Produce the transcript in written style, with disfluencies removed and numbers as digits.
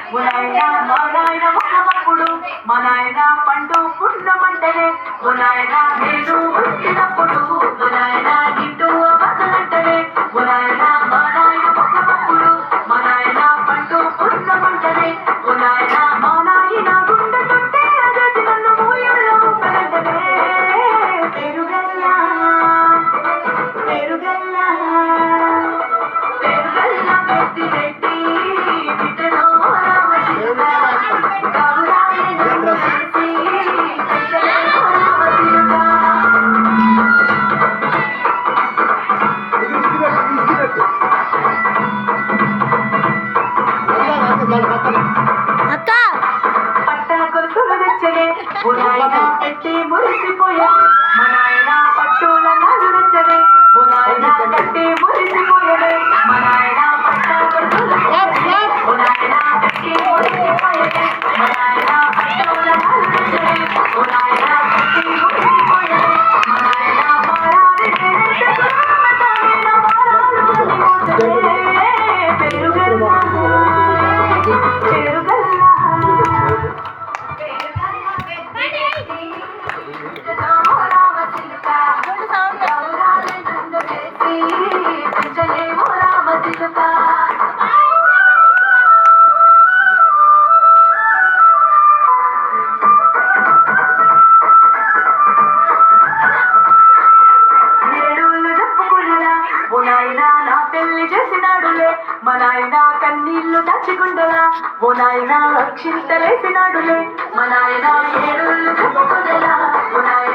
ఓ నాయనా మా నాయన ఒకప్పుడు మా నాయన పండు పున్నమంటనే ఓ నాయనా నేను వచ్చినప్పుడు ఓ నాయన నిండు అవసరంటనే ఓ నాయనా మా నాయన ఒకప్పుడు మా నాయన పండు పున్నమంటనే ఓ నాయనా మా నాయన గుండె చుట్టే అదేసి నన్ను మూయల్లో ఊపలంటనే పెరుగల్లా పెరుగల్లా పెరుగల్లా పెట్టి పెట్టి బిడ్డలో రామచిలుక గౌరాయి నన్ను చేసి బిడ్డలో రామచిలుక అక్క పట్టణ కొలుసులు తెచ్చలే ఓ నాయన పెట్టి మురిసిపోయే మా నాయన పట్టుల నాడు తెచ్చలే ఓ నాయన కట్టి మురిసిపోయలే మా నాయన పట్టణ కొలుసులు తెచ్చలే ఓ నాయన కట్టి మురిసిపోయలే మా నాయన పట్టుల నాడు తెచ్చలే ఓ నాయన కట్టి మురిసిపోయలే మా నాయన మారాలి పెరుగల్లా చేసినాడులే మా నాయన కన్నీళ్లు దాచిగుండలా ఓ నాయన అక్షింతలేసినాడులే మా నాయన ఏడుళ్ళు చెప్పుకునేలా ఓ నాయన